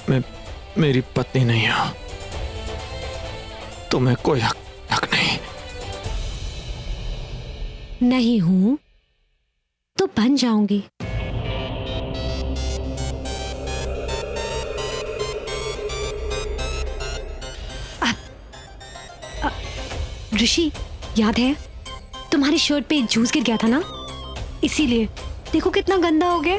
मैं मेरी पत्नी नहीं हूं, तुम्हें कोई हक नहीं। नहीं हूं तो बन जाऊंगी। ऋषि, याद है तुम्हारी शर्ट पे जूस गिर गया था ना, इसीलिए देखो कितना गंदा हो गया।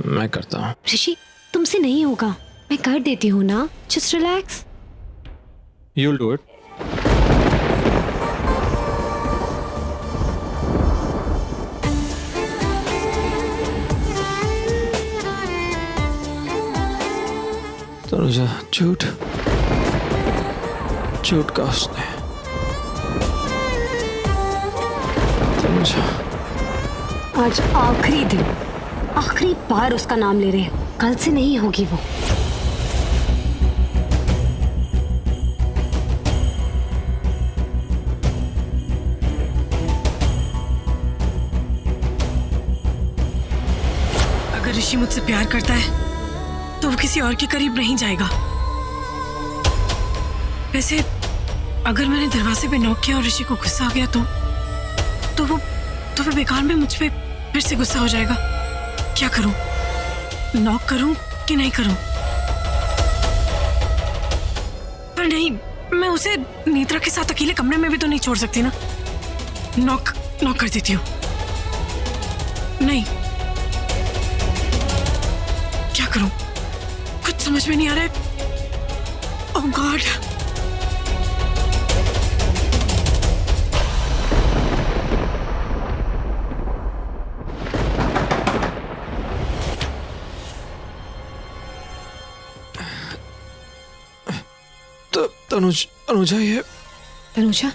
मैं करता हूँ। ऋषि, तुमसे नहीं होगा, मैं कर देती हूँ ना, just relax. You'll do it. Tanuja, झूठ का उसने। तनुजा, आज आखिरी दिन, आखिरी बार उसका नाम ले रहे हैं, कल से नहीं होगी वो। अगर ऋषि मुझसे प्यार करता है तो वो किसी और के करीब नहीं जाएगा। वैसे अगर मैंने दरवाजे पे नॉक किया और ऋषि को गुस्सा आ गया तो वो बेकार में मुझ पे फिर से गुस्सा हो जाएगा। क्या करूं? नॉक करूं कि नहीं करूं? पर नहीं, मैं उसे नेत्रा के साथ अकेले कमरे में भी तो नहीं छोड़ सकती ना। नॉक कर देती हूँ। नहीं, क्या करूं? कुछ समझ में नहीं आ रहा है। ओह गॉड। अनुजा, ये तनुजा,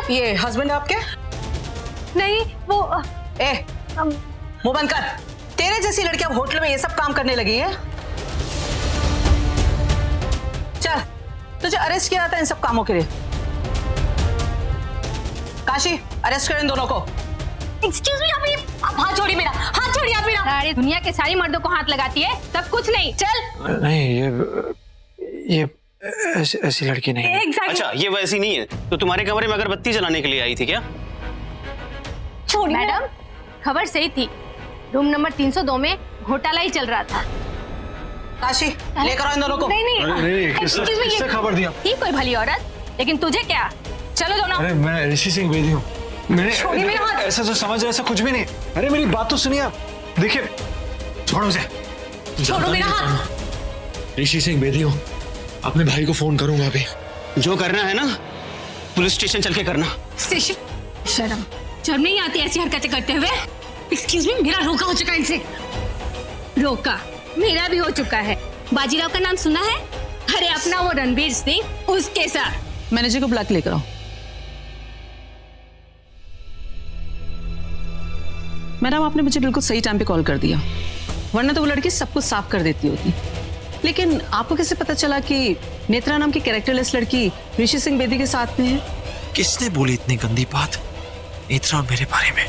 ये हस्बैंड आपके? नहीं वो मुंह बंद कर। तेरे जैसी लड़की अब होटल में ये सब काम करने लगी है। चल, तुझे अरेस्ट किया था इन सब कामों के लिए। काशी, अरेस्ट कर इन दोनों को। एक्सक्यूज मी, आप हाथ छोड़िए मेरा, हाथ छोड़िए आप मेरा। सारी दुनिया के सारी मर्दों को हाथ लगाती है, तब कुछ नहीं। चल। नहीं, ये ऐसी लड़की नहीं है। Exactly. अच्छा, ये वैसी नहीं है तो तुम्हारे कमरे में अगरबत्ती जलाने के लिए आई थी क्या? छोड़िए मैडम, खबर सही थी। रूम नंबर 302 में घोटाला ही चल रहा था। काशी, लेकर आओ इन दोनों को। नहीं, किससे खबर दिया? थी कोई भली औरत, लेकिन तुझे क्या? चलो दोनों। अरे मैं ऋषि सिंह बेदी हूँ। छोड़िए मेरा हाथ। ऐसा जो समझ ऐसा कुछ भी नहीं। अरे मेरी बात तो सुनिए आप। देखिए, छोड़ो उसे। छोड़ो मेरा हाथ। ऋषि सिंह बेदी हूँ, अपने भाई को फोन करूंगा अभी। जो करना है ना, पुलिस स्टेशन चल के करना। स्टेशन? शर्म नहीं आती ऐसी हरकतें करते हुए? एक्सक्यूज मी, मेरा रोका हो चुका है इनसे। रोका मेरा भी हो चुका है। बाजीराव का नाम सुना है? अरे अपना वो रणवीर सिंह, उसके साथ। मैनेजर को बुला के लेकर आओ। मैडम, आपने मुझे बिल्कुल सही टाइम पे कॉल कर दिया, वरना तो वो लड़की सब कुछ साफ कर देती होती। लेकिन आपको कैसे पता चला कि नेत्रा नाम की कैरेक्टरलेस लड़की ऋषि सिंह बेदी के साथ में है? किसने बोली इतनी गंदी बात नेत्रा और मेरे बारे में?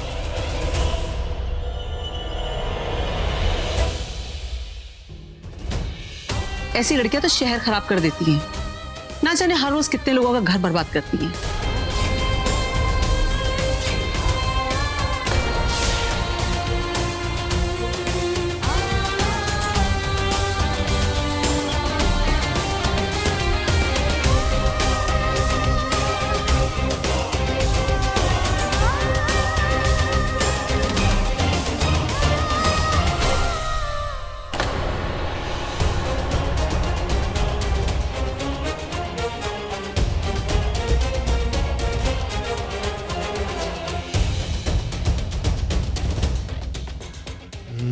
ऐसी लड़कियां तो शहर खराब कर देती हैं, ना जाने हर रोज कितने लोगों का घर बर्बाद करती हैं।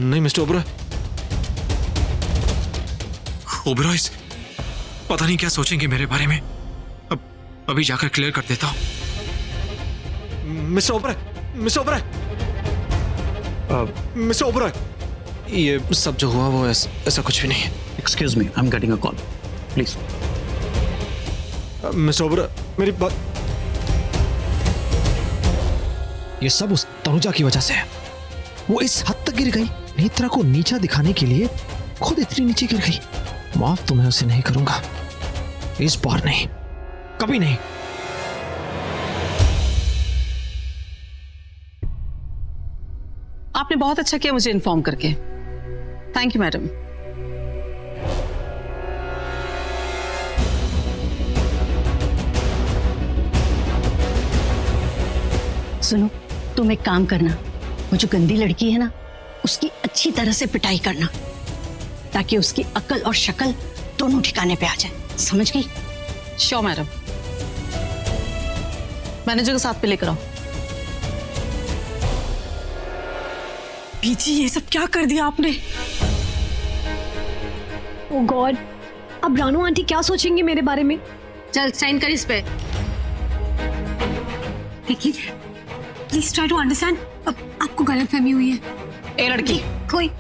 नहीं मिस्टर ओबरॉय, ओबरॉयज पता नहीं क्या सोचेंगे मेरे बारे में। अब अभी जाकर क्लियर कर देता हूँ। Mister Oberoi, mister Oberoi, mister Oberoi, ये सब जो हुआ वो ऐसा कुछ भी नहीं है। Excuse me, I am getting a call, please. Mister Oberoi, मेरी बात, ये सब उस तनुजा की वजह से है। वो इस हद तक गिर गई, नेत्रा को नीचा दिखाने के लिए खुद इतनी नीचे गिर गई। माफ तो मैं उसे नहीं करूंगा, इस बार नहीं, कभी नहीं। आपने बहुत अच्छा किया मुझे इन्फॉर्म करके। Thank you madam. सुनो, तुम एक काम करना, वो जो गंदी लड़की है ना, उसकी अच्छी तरह से पिटाई करना, ताकि उसकी अक्ल और शक्ल दोनों ठिकाने पे आ जाए। समझ गई? Sure madam. मैनेजर को साथ पे लेकर आओ। बीजी, ये सब क्या कर दिया आपने? ओह गॉड, अब रानू आंटी क्या सोचेंगी मेरे बारे में? चल साइन कर इस पे। देखिए, प्लीज ट्राई टू अंडरस्टैंड। अब आपको गलतफहमी हुई है। ए लड़की, कोई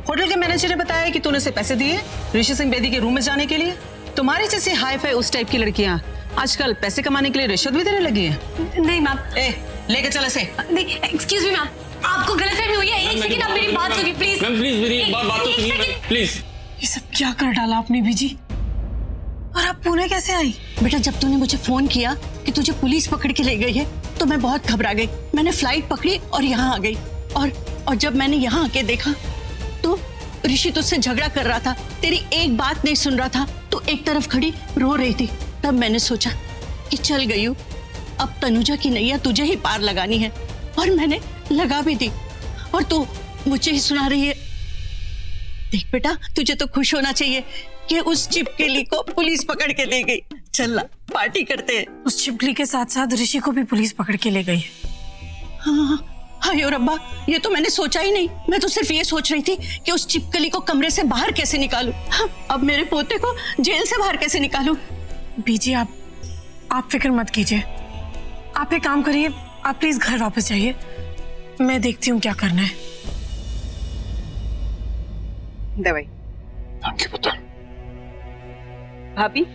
होटल के मैनेजर ने बताया कि तूने उसे पैसे दिए ऋषि सिंह बेदी के रूम में जाने के लिए। तुम्हारी जैसी हाई फाई उस टाइप की लड़कियां आजकल पैसे कमाने के लिए रिश्वत भी देने लगी है। नहीं मैम, ए, लेके चल इसे। नहीं, एक्सक्यूज मी मैम, आपको गलतफहमी हुई है। एक सेकंड, आप मेरी बात सुनिए प्लीज। मैम प्लीज मेरी बात तो सुनिए प्लीज। ये सब क्या कर डाला आपने बीजी? और आप पुणे कैसे आई? बेटा, जब तूने मुझे फोन किया कि तुझे पुलिस पकड़ के ले गई है, तो मैं बहुत घबरा गई। मैंने फ्लाइट पकड़ी और यहाँ आ गई। और जब मैंने यहाँ आके देखा तो ऋषि तुझसे झगड़ा कर रहा था, तेरी एक बात नहीं सुन रहा था, तो एक तरफ खड़ी रो रही थी। तब मैंने सोचा कि चल गई हूँ, अब तनुजा की नैया तुझे ही पार लगानी है। और मैंने लगा भी दी, और तू मुझे ही सुना रही है। देख बेटा, तुझे तो खुश होना चाहिए कि उस चिपकली को पुलिस पकड़ के ले गई। चल ना, पार्टी करते हैं। उस छिपकली के साथ साथ ऋषि को भी पुलिस पकड़ के ले गई। हाँ, हाय रब्बा, ये तो मैंने सोचा ही नहीं। मैं तो सिर्फ ये सोच रही थी कि उस चिपकली को कमरे से बाहर कैसे निकालूं। हाँ, अब मेरे पोते को जेल से बाहर कैसे निकालूं। बीजी, आप फिक्र मत कीजिए। आप एक काम करिए, आप प्लीज घर वापस जाइए, मैं देखती हूँ क्या करना है। दवाई। थैंक यू पुत्र। भाभी,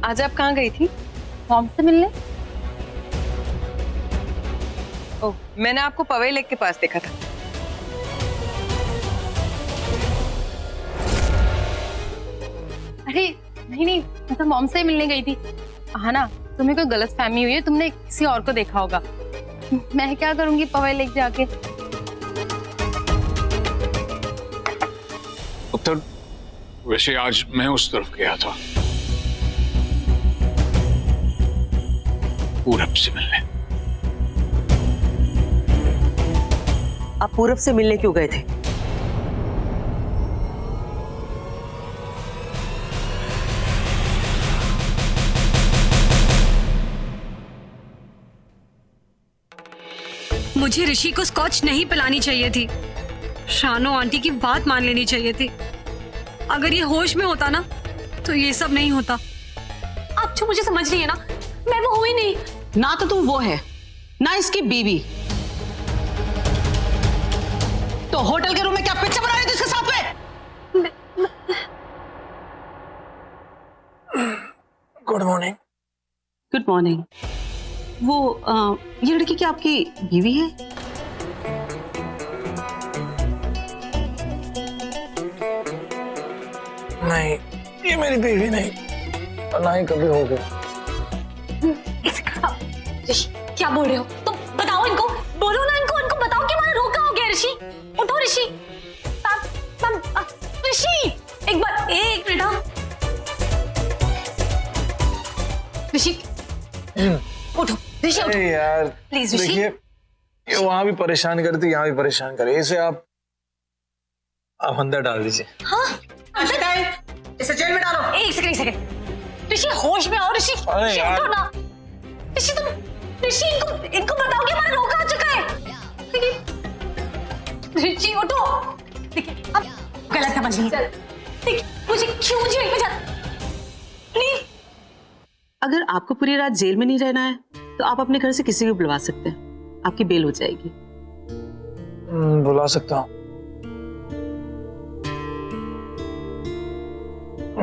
आज आप कहाँ गई थी? फॉर्म से मिलने। ओह, मैंने आपको पवई लेक के पास देखा था। अरे नहीं, मैं तो मॉम से ही मिलने गई थी। हाँ ना, तुम्हें कोई गलतफहमी हुई है, तुमने किसी और को देखा होगा। मैं क्या करूंगी पवई लेक जाके। उत्तर, वैसे आज मैं उस तरफ गया था पूरब से मिलने। आप पूरब से मिलने क्यों गए थे? मुझे ऋषि को स्कॉच नहीं पिलानी चाहिए थी, शानो आंटी की बात मान लेनी चाहिए थी। अगर ये होश में होता ना, तो ये सब नहीं होता। आप जो मुझे समझ रही है ना, मैं वो हुई नहीं। ना तो तुम वो है, ना इसकी बीवी। तो होटल के रूम में क्या पिक्चर बना रही थी इसके साथ में? Good morning. Good morning. वो ये लड़की क्या आपकी बीवी है? नहीं, ये मेरी बीवी नहीं, और ना ही कभी होगी। ऋषि, क्या बोल रहे हो तुम? बताओ इनको, बोलो ना इनको बताओ कि मैंने रोका हो गया। ऋषि, उठो ऋषि। ऋषि, एक बार, एक मिनट। ऋषि, उठो ऋषि, उठो यार प्लीज ऋषि। देखिए, ये वहां भी परेशान करती, यहाँ भी परेशान करे। इसे आप अंदर डाल दीजिए। हाँ, इसे जेल में डालो। एक सेकंड। ऋषि, होश में आओ ऋषि। अरे ऋषि, यार। उठो ना। ऋषि, तुम ऋषि, इनको बताओ कि मैंने रोका हो चुका है। ऋषि, उठो। देखिए, अब गलत समझ रही है। देख, मुझे क्यों जेल में जा प्लीज। अगर आपको पूरी रात जेल में नहीं रहना है तो आप अपने घर से किसी को बुलवा सकते हैं, आपकी बेल हो जाएगी। बुला सकता हूँ।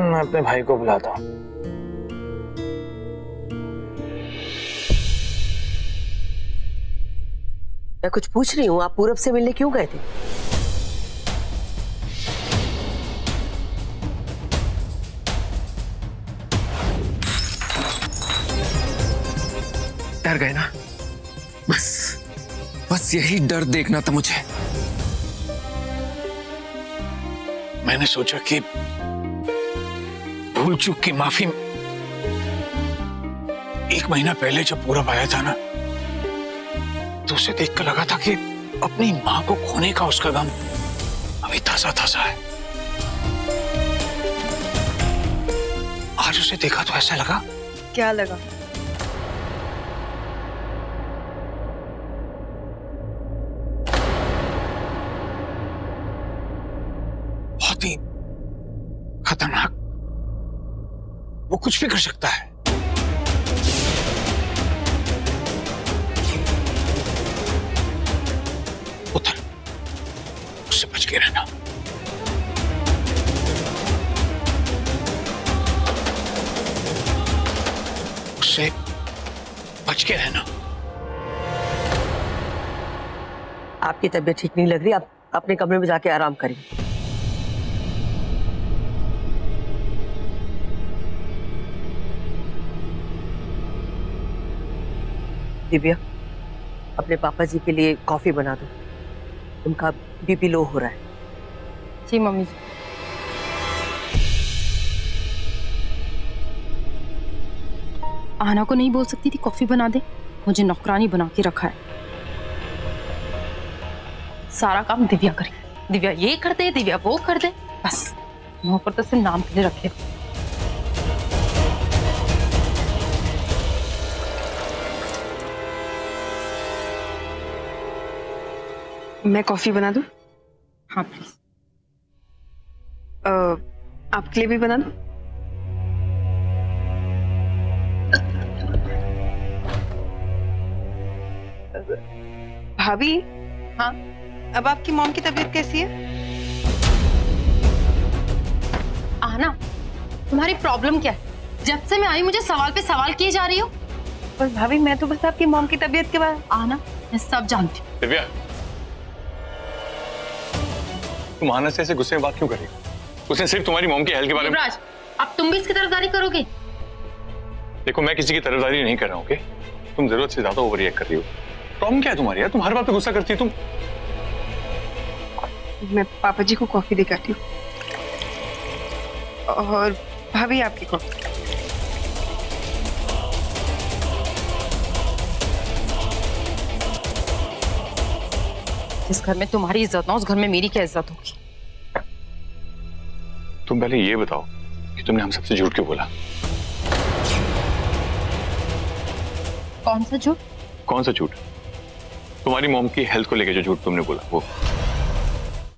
मैं अपने भाई को बुलाता हूँ। मैं कुछ पूछ रही हूँ, आप पूरब से मिलने क्यों गए थे? डर गए ना? बस यही डर देखना था मुझे। मैंने सोचा कि भूल चूक की माफी। 1 महीना पहले जब पूरब आया था ना, तो उसे देखकर लगा था कि अपनी मां को खोने का उसका गम अभी ताजा ताजा है। आज उसे देखा तो ऐसा लगा। क्या लगा? बहुत ही खतरनाक। वो कुछ भी कर सकता है। उधर उससे बच के रहना। उससे बच के रहना। आपकी तबीयत ठीक नहीं लग रही, आप अपने कमरे में जाके आराम करिए। दिव्या, अपने पापा जी के लिए कॉफी बना दो, उनका बीपी लो हो रहा है। जी मम्मी जी। आहना को नहीं बोल सकती थी कॉफी बना दे? मुझे नौकरानी बना के रखा है। सारा काम दिव्या करे। दिव्या ये कर दे, दिव्या वो कर दे, बस मुंह पर तो सिर्फ नाम के लिए रखे। मैं कॉफी बना दूं? हाँ प्लीज। आपके लिए भी बना दूं? भाभी। हाँ, अब आपकी मॉम की तबीयत कैसी है? आहना, तुम्हारी प्रॉब्लम क्या है? जब से मैं आई मुझे सवाल पे सवाल किए जा रही हो। बस भाभी, मैं तो बस आपकी मॉम की तबीयत के बारे में। आहना, मैं सब जानती हूँ। दिव्या, तुम आहना से ऐसे गुस्से में बात क्यों कर रही हो? उसने सिर्फ तुम्हारी मॉम की हेल्थ के बारे में। युवराज, अब तुम भी इसकी तरफदारी करोगे? देखो, मैं किसी की तरफदारी नहीं कर रहा हूँ, ओके? तुम जरूरत से ज्यादा ओवर रिएक्ट कर रही हो। प्रॉब्लम क्या है तुम्हारी यार? तुम हर बात पे गुस्सा करती हो। तुम मैं पापा जी को कॉफी देकर आती हूँ। और भाभी आपकी कॉफी। जिस घर में तुम्हारी इज्जत ना, उस घर में मेरी क्या इज्जत होगी? तुम पहले ये बताओ कि तुमने हम सबसे झूठ क्यों बोला? कौन सा झूठ? कौन सा झूठ? तुम्हारी मॉम की हेल्थ को लेकर जो झूठ तुमने बोला वो।